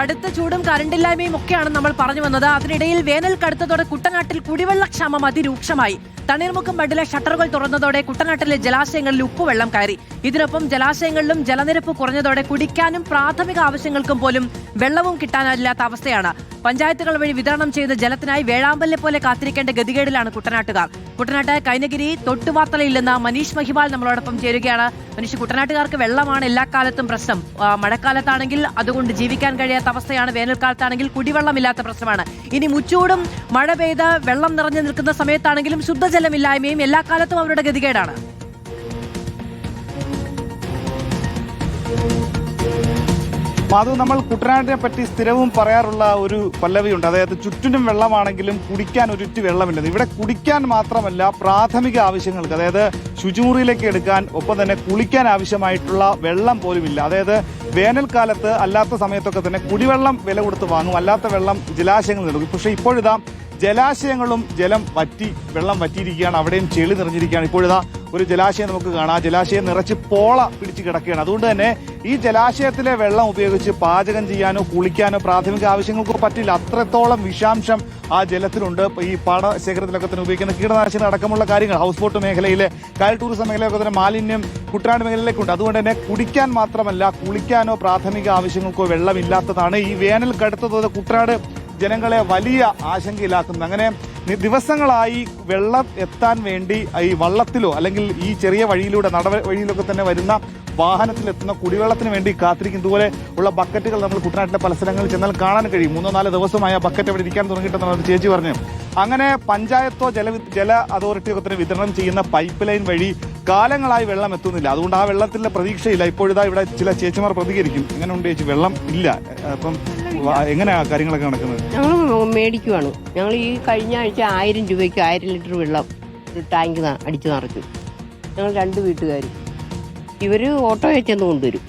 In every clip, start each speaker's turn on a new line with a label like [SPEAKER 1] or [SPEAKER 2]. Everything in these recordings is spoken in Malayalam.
[SPEAKER 1] കടുത്ത ചൂടും കറണ്ടില്ലായ്മയും ഒക്കെയാണ് നമ്മൾ പറഞ്ഞു വന്നത്. അതിനിടയിൽ വേനൽ കടുത്തതോടെ കുട്ടനാട്ടിൽ കുടിവെള്ളക്ഷാമം അതിരൂക്ഷമായി. തണ്ണീർമുക്കം ബണ്ടിലെ ഷട്ടറുകൾ തുറന്നതോടെ കുട്ടനാട്ടിലെ ജലാശയങ്ങളിൽ ഉപ്പുവെള്ളം കയറി. ഇതിനൊപ്പം ജലാശയങ്ങളിലും ജലനിരപ്പ് കുറഞ്ഞതോടെ കുടിക്കാനും പ്രാഥമിക ആവശ്യങ്ങൾക്കും പോലും വെള്ളവും കിട്ടാനില്ലാത്ത അവസ്ഥയാണ്. പഞ്ചായത്തുകൾ വഴി വിതരണം ചെയ്ത ജലത്തിനായി വേഴാമ്പലിനെ പോലെ കാത്തിരിക്കേണ്ട ഗതികേടിലാണ് കുട്ടനാട്ടുകാർ. കുട്ടനാട്ട് കൈനഗിരി തൊട്ടുവാർത്തലയിൽ നിന്ന് മനീഷ് മഹിപാൽ നമ്മളോടൊപ്പം ചേരുകയാണ്. മനീഷ്, കുട്ടനാട്ടുകാർക്ക് വെള്ളമാണ് എല്ലാ കാലത്തും പ്രശ്നം. മഴക്കാലത്താണെങ്കിൽ അതുകൊണ്ട് ജീവിക്കാൻ കഴിയാത്ത അവസ്ഥയാണ്, വേനൽക്കാലത്താണെങ്കിൽ കുടിവെള്ളമില്ലാത്ത പ്രശ്നമാണ്. ഇനി മുച്ചൂടും മഴ പെയ്ത് വെള്ളം നിറഞ്ഞു നിൽക്കുന്ന സമയത്താണെങ്കിലും ശുദ്ധജലമില്ലായ്മയും എല്ലാ കാലത്തും അവരുടെ ഗതികേടാണ്.
[SPEAKER 2] മാധു, നമ്മൾ കുട്ടനാട്ടിനെ പറ്റി സ്ഥിരവും പറയാറുള്ള ഒരു പല്ലവിയുണ്ട്. അതായത് ചുറ്റിനും വെള്ളമാണെങ്കിലും കുടിക്കാൻ ഒരിറ്റ് വെള്ളമില്ലെന്ന്. ഇവിടെ കുടിക്കാൻ മാത്രമല്ല, പ്രാഥമിക ആവശ്യങ്ങൾക്ക്, അതായത് ശുചിമുറിയിലേക്ക് എടുക്കാൻ, ഒപ്പം തന്നെ കുളിക്കാൻ ആവശ്യമായിട്ടുള്ള വെള്ളം പോലുമില്ല. അതായത് വേനൽക്കാലത്ത് അല്ലാത്ത സമയത്തൊക്കെ തന്നെ കുടിവെള്ളം വില കൊടുത്ത് വാങ്ങും, അല്ലാത്ത വെള്ളം ജലാശയങ്ങളിൽ നിന്നും. പക്ഷേ ഇപ്പോഴിതാ ജലാശയങ്ങളും വെള്ളം വറ്റിയിരിക്കുകയാണ്, അവിടെയും ചെളി നിറഞ്ഞിരിക്കുകയാണ്. ഇപ്പോഴിതാ ഒരു ജലാശയം നമുക്ക് കാണാം, ജലാശയം നിറച്ച് പോള പിടിച്ച് കിടക്കുകയാണ്. അതുകൊണ്ട് തന്നെ ഈ ജലാശയത്തിലെ വെള്ളം ഉപയോഗിച്ച് പാചകം ചെയ്യാനോ കുളിക്കാനോ പ്രാഥമിക ആവശ്യങ്ങൾക്കോ പറ്റില്ല. അത്രത്തോളം വിഷാംശം ആ ജലത്തിലുണ്ട്. ഈ പാടശേഖരത്തിലൊക്കെ തന്നെ ഉപയോഗിക്കുന്ന കീടനാശിനി അടക്കമുള്ള കാര്യങ്ങൾ, ഹൗസ് ബോട്ട് മേഖലയിലെ, കായൽ ടൂറിസം മേഖലയൊക്കെ തന്നെ മാലിന്യം കുട്ടനാട് മേഖലയിലേക്കുണ്ട്. അതുകൊണ്ട് തന്നെ കുടിക്കാൻ മാത്രമല്ല, കുളിക്കാനോ പ്രാഥമിക ആവശ്യങ്ങൾക്കോ വെള്ളമില്ലാത്തതാണ് ഈ വേനൽ കടുത്തതോടെ കുട്ടനാട് ജനങ്ങളെ വലിയ ആശങ്കയിലാക്കുന്നത്. അങ്ങനെ ദിവസങ്ങളായി വെള്ളം എത്താൻ വേണ്ടി ഈ വള്ളത്തിലോ അല്ലെങ്കിൽ ഈ ചെറിയ വഴിയിലൂടെ വഴിയിലൊക്കെ തന്നെ വരുന്ന വാഹനത്തിലെത്തുന്ന കുടിവെള്ളത്തിന് വേണ്ടി കാത്തിരിക്കും. ഇതുപോലെ ഉള്ള ബക്കറ്റുകൾ നമ്മൾ കുട്ടനാട്ടിലെ പല സ്ഥലങ്ങളിൽ ചെന്നാൽ കാണാൻ കഴിയും. 3-4 ദിവസമായി ആ ബക്കറ്റ് അവിടെ ഇരിക്കാൻ തുടങ്ങിയിട്ടെന്നാണ് ചേച്ചി പറഞ്ഞു. അങ്ങനെ പഞ്ചായത്തോ ജല അതോറിറ്റിയൊക്കെ തന്നെ വിതരണം ചെയ്യുന്ന പൈപ്പ് ലൈൻ വഴി കാലങ്ങളായി വെള്ളം എത്തുന്നില്ല. അതുകൊണ്ട് ആ വെള്ളത്തിലെ പ്രതീക്ഷയില്ല. ഇപ്പോഴിതാ ഇവിടെ ചില ചേച്ചിമാർ പ്രതികരിക്കും. എങ്ങനെ ഉണ്ട് ചേച്ചി, വെള്ളം ഇല്ല, അപ്പം എങ്ങനെയാ കാര്യങ്ങളൊക്കെ നടക്കുന്നത്?
[SPEAKER 3] ഞങ്ങൾ മേടിക്കുവാണ്. ഞങ്ങൾ ഈ കഴിഞ്ഞ ആഴ്ച 1000 രൂപയ്ക്ക് 1000 ലിറ്റർ വെള്ളം ടാങ്ക് അടിച്ചു നിറച്ചു. ഞങ്ങൾ 2 വീട്ടുകാർ. ഇവർ ഓട്ടോയെ ചെന്ന് കൊണ്ടുവരും,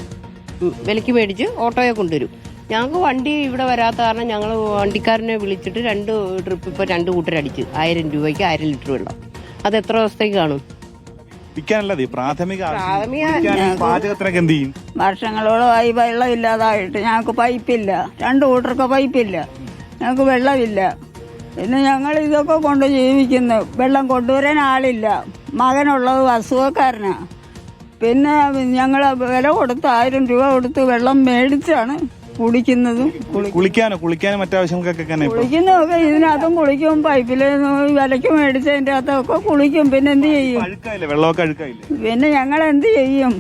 [SPEAKER 3] വിലയ്ക്ക് മേടിച്ച് ഓട്ടോയെ കൊണ്ടുവരും. ഞങ്ങൾക്ക് വണ്ടി ഇവിടെ വരാത്ത കാരണം ഞങ്ങൾ വണ്ടിക്കാരനെ വിളിച്ചിട്ട് 2 ട്രിപ്പ് ഇപ്പോൾ 2 കൂട്ടരടിച്ച് 1000 രൂപയ്ക്ക് 1000 ലിറ്റർ വെള്ളം. അത് എത്ര ദിവസത്തേക്ക് കാണും?
[SPEAKER 2] പാചകത്തിനൊക്കെ എന്ത് ചെയ്യും?
[SPEAKER 4] വർഷങ്ങളോളമായി വെള്ളം ഇല്ലാതായിട്ട് ഞങ്ങൾക്ക് പൈപ്പില്ല, 2 കൂട്ടർക്ക് പൈപ്പില്ല, ഞങ്ങൾക്ക് വെള്ളമില്ല. പിന്നെ ഞങ്ങൾ ഇതൊക്കെ കൊണ്ട് ജീവിക്കുന്നു. വെള്ളം കൊണ്ടുവരാൻ ആളില്ല, മകനുള്ളത് അസുഖക്കാരനാ. പിന്നെ ഞങ്ങൾ വില കൊടുത്ത് 1000 രൂപ കൊടുത്ത് വെള്ളം മേടിച്ചാണ് കുടിക്കുന്നതും
[SPEAKER 2] കുളിക്കാനും മറ്റാവശ്യങ്ങൾക്കൊക്കെ
[SPEAKER 4] കുളിക്കുന്നതൊക്കെ. ഇതിനകത്തും കുളിക്കും, പൈപ്പില് വിലക്ക് മേടിച്ചതിന്റെ അകത്തൊക്കെ കുളിക്കും. പിന്നെ എന്ത് ചെയ്യും? പിന്നെ ഞങ്ങൾ എന്ത് ചെയ്യും?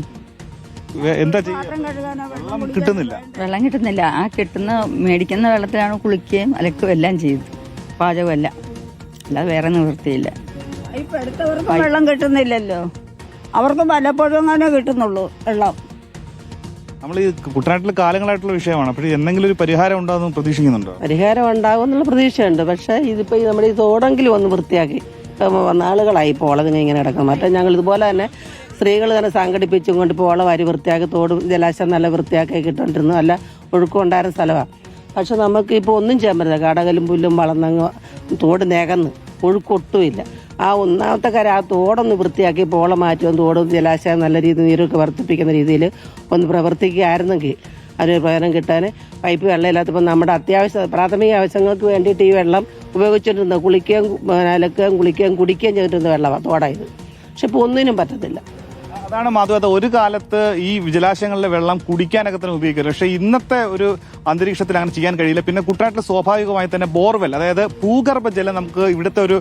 [SPEAKER 2] കിട്ടുന്നില്ല,
[SPEAKER 5] വെള്ളം കിട്ടുന്നില്ല. ആ മേടിക്കുന്ന വെള്ളത്തിലാണ് കുളിക്കുകയും അലക്കുകയും എല്ലാം ചെയ്തു, പാചകമല്ല, അല്ലാതെ വേറെ നിവൃത്തിയില്ല.
[SPEAKER 4] ഇപ്പൊ എടുത്തവർക്ക് വെള്ളം കിട്ടുന്നില്ലല്ലോ, അവർക്ക് പലപ്പോഴും അങ്ങനെ കിട്ടുന്നുള്ളൂ വെള്ളം.
[SPEAKER 2] നമ്മൾ ഈ കുട്ടനാട്ടിൽ കാലങ്ങളായിട്ടുള്ള വിഷയമാണ്. അപ്പോൾ എന്തെങ്കിലും ഒരു പരിഹാരം ഉണ്ടാകുമെന്ന് പ്രതീക്ഷിക്കുന്നുണ്ടോ?
[SPEAKER 6] പരിഹാരം ഉണ്ടാകും എന്നുള്ള പ്രതീക്ഷയുണ്ട്. പക്ഷേ ഇതിപ്പോൾ നമ്മുടെ ഈ തോടെങ്കിലും ഒന്ന് വൃത്തിയാക്കി, നാളുകളായി പോളതിങ്ങനെ ഇങ്ങനെ കിടക്കണം. മറ്റേ ഞങ്ങൾ ഇതുപോലെ തന്നെ സ്ത്രീകൾ തന്നെ സംഘടിപ്പിച്ചും കൊണ്ട് പോള വാരി വൃത്തിയാക്കി, തോടും ജലാശയം നല്ല വൃത്തിയാക്കി കിട്ടുകൊണ്ടിരുന്നു. നല്ല ഒഴുക്കുണ്ടായിരുന്ന സ്ഥലമാണ്. പക്ഷെ നമുക്ക് ഇപ്പോൾ ഒന്നും ചെയ്യാൻ പറ്റില്ല. കടകലും പുല്ലും വളർന്നങ്ങ് തോട് നികന്ന് ഒഴുക്കൊട്ടുമില്ല. ആ ഒന്നാമത്തെ കാര്യം, ആ തോടൊന്ന് വൃത്തിയാക്കി പോള മാറ്റും, തോടും ജലാശയം നല്ല രീതിയിൽ നീരൊക്കെ വർദ്ധിപ്പിക്കുന്ന രീതിയിൽ ഒന്ന് പ്രവർത്തിക്കുകയായിരുന്നെങ്കിൽ അതിന് പ്രയോജനം കിട്ടാൻ. പൈപ്പ് വെള്ളമില്ലാത്തപ്പോൾ നമ്മുടെ അത്യാവശ്യ പ്രാഥമിക ആവശ്യങ്ങൾക്ക് വേണ്ടിയിട്ട് ഈ വെള്ളം ഉപയോഗിച്ചിട്ടുണ്ട്. കുളിക്കുകയും അലക്കുകയും കുളിക്കുകയും കുടിക്കുകയും ചെയ്തിരുന്ന വെള്ളമാണ് തോടായത്. പക്ഷെ ഇപ്പോൾ ഒന്നിനും പറ്റത്തില്ല.
[SPEAKER 2] അതാണ് മാധവ, ഒരു കാലത്ത് ഈ ജലാശയങ്ങളിലെ വെള്ളം കുടിക്കാനൊക്കെ തന്നെ ഉപയോഗിക്കുന്നത്. പക്ഷേ ഇന്നത്തെ ഒരു അന്തരീക്ഷത്തിൽ അങ്ങനെ ചെയ്യാൻ കഴിയില്ല. പിന്നെ കുട്ടനാട്ടിൽ സ്വാഭാവികമായി തന്നെ ബോർവെൽ, അതായത് ഭൂഗർഭ ജലം, നമുക്ക് ഇവിടുത്തെ ഒരു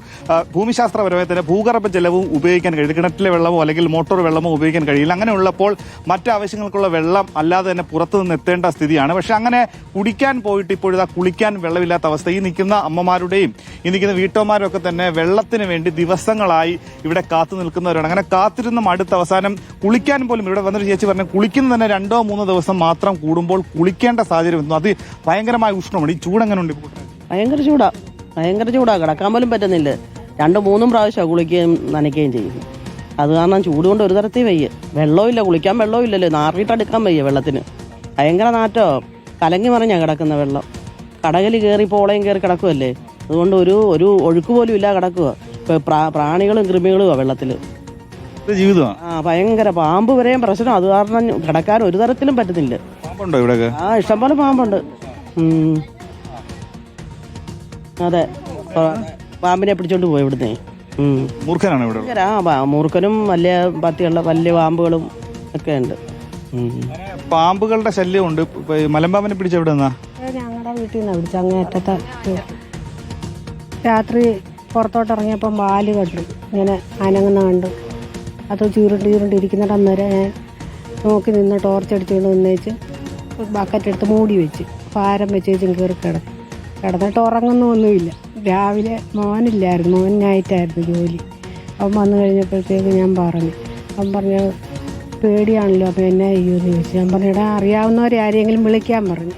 [SPEAKER 2] ഭൂമിശാസ്ത്രപരമായി തന്നെ ഭൂഗർഭ ജലവും ഉപയോഗിക്കാൻ കഴിയില്ല. കിണറ്റിലെ വെള്ളമോ അല്ലെങ്കിൽ മോട്ടോർ വെള്ളമോ ഉപയോഗിക്കാൻ കഴിയില്ല. അങ്ങനെയുള്ളപ്പോൾ മറ്റാവശ്യങ്ങൾക്കുള്ള വെള്ളം അല്ലാതെ തന്നെ പുറത്തു നിന്ന് എത്തേണ്ട സ്ഥിതിയാണ്. പക്ഷെ അങ്ങനെ കുടിക്കാൻ പോയിട്ട് ഇപ്പോഴിതാ കുളിക്കാൻ വെള്ളമില്ലാത്ത അവസ്ഥ. ഈ നിൽക്കുന്ന അമ്മമാരുടെയും ഈ നിൽക്കുന്ന വീട്ടമ്മമാരും ഒക്കെ തന്നെ വെള്ളത്തിന് വേണ്ടി ദിവസങ്ങളായി ഇവിടെ കാത്തു നിൽക്കുന്നവരാണ്. അങ്ങനെ കാത്തിരുന്ന അടുത്ത അവസാനം കുളിക്കാൻ പോലും, ഇവിടെ വന്നൊരു ചേച്ചി പറഞ്ഞു, കുളിക്കുന്ന തന്നെ 2-3 ദിവസം മാത്രം കൂടുമ്പോൾ കുളിക്കേണ്ട സാഹചര്യം വന്നു. അത് ഭയങ്കരമായ ഉഷ്ണമാണ്. ഈ ചൂട് എങ്ങനെ ഉണ്ട്?
[SPEAKER 6] ഭയങ്കര ചൂടാ, കിടക്കാൻ പോലും പറ്റുന്നില്ല. 2-3 പ്രാവശ്യമാണ് കുളിക്കുകയും നനയ്ക്കുകയും ചെയ്യുന്നു. അത് കാരണം ചൂട് കൊണ്ട് ഒരു തരത്തിൽ വയ്യ. വെള്ളമില്ല, കുളിക്കാൻ വെള്ളമില്ലല്ലോ, നാറിയിട്ടെടുക്കാൻ വയ്യ വെള്ളത്തിന്. ഭയങ്കര നാറ്റോ, കലങ്ങി മറിഞ്ഞാ കിടക്കുന്ന വെള്ളം. കടകല് കയറി പോളയും കയറി കിടക്കുമല്ലേ, അതുകൊണ്ട് ഒരു ഒഴുക്ക് പോലും ഇല്ല കിടക്കുക. പ്രാണികളും കൃമികളും വെള്ളത്തിൽ
[SPEAKER 2] ജീവിതമാണ്.
[SPEAKER 6] ഭയങ്കര പാമ്പ് വരെയും പ്രശ്നം. അത് കാരണം കിടക്കാൻ ഒരു തരത്തിലും പറ്റുന്നില്ല.
[SPEAKER 2] പാമ്പുണ്ടോ ഇവിടെ?
[SPEAKER 6] ഇഷ്ടംപോലെ പാമ്പുണ്ട്. അതെ പാമ്പിനെ പിടിച്ചോണ്ട് പോയി ഇവിടുന്ന്.
[SPEAKER 2] മൂർഖനാണ് ഇവിടെ ഉള്ളത്.
[SPEAKER 6] മൂർഖനും വലിയ പത്തിയുള്ള വലിയ പാമ്പുകളും ഒക്കെ ഉണ്ട്.
[SPEAKER 2] പാമ്പുകളുടെ ശല്യമുണ്ട്. മലമ്പാമ്പിനെ പിടിച്ച എവിടെ നിന്നാ?
[SPEAKER 7] ഞങ്ങളുടെ വീട്ടിൽ നിന്നാണ് പിടിച്ചത്. അങ്ങേറ്റത്തെ രാത്രി പുറത്തോട്ട് ഇറങ്ങിയപ്പം വാല് കണ്ടു, ഇങ്ങനെ അനങ്ങുന്ന കണ്ടു. അത് ചുരുണ്ടിരിക്കുന്നിടം വരെ ഞാൻ നോക്കി നിന്ന് ടോർച്ച് അടിച്ചുകൊണ്ട് നിന്നേച്ച് ബക്കറ്റ് എടുത്ത് മൂടി വെച്ച് ഭാരം വെച്ചേച്ചും കയറി കിടന്നിട്ട് ഉറങ്ങുന്നൊന്നുമില്ല. രാവിലെ മോനില്ലായിരുന്നു, മോനായിട്ടായിരുന്നു ജോലി. അവൻ വന്നു കഴിഞ്ഞപ്പോഴത്തേക്ക് ഞാൻ പറഞ്ഞു പേടിയാണല്ലോ, അപ്പോൾ എന്നാ ചെയ്യുമെന്ന് ചോദിച്ചു. ഞാൻ പറഞ്ഞു ഇടാ അറിയാവുന്നവരെ ആരെങ്കിലും വിളിക്കാൻ പറഞ്ഞു.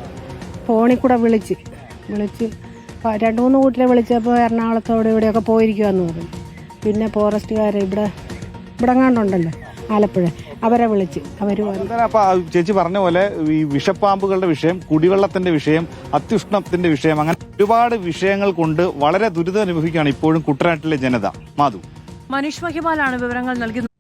[SPEAKER 7] ഫോണിൽ കൂടെ വിളിച്ച് 2-3 കൂട്ടിലെ വിളിച്ചപ്പോൾ എറണാകുളത്തോടെ ഇവിടെയൊക്കെ പോയിരിക്കുമെന്ന് പറഞ്ഞു. പിന്നെ ഫോറസ്റ്റുകാരെ ഇവിടെ എങ്ങാണ്ടുണ്ടല്ലോ ആലപ്പുഴ, അവരെ വിളിച്ച് അവർ വന്നു.
[SPEAKER 2] അപ്പൊ ചേച്ചി പറഞ്ഞ പോലെ ഈ വിഷപ്പാമ്പുകളുടെ വിഷയം, കുടിവെള്ളത്തിന്റെ വിഷയം, അത്യുഷ്ണത്തിന്റെ വിഷയം, അങ്ങനെ ഒരുപാട് വിഷയങ്ങൾ കൊണ്ട് വളരെ ദുരിതം അനുഭവിക്കുകയാണ് ഇപ്പോഴും കുട്ടനാട്ടിലെ ജനത. മാധു,
[SPEAKER 1] മനീഷ് മഹിമാലാണ് വിവരങ്ങൾ നൽകുന്നത്.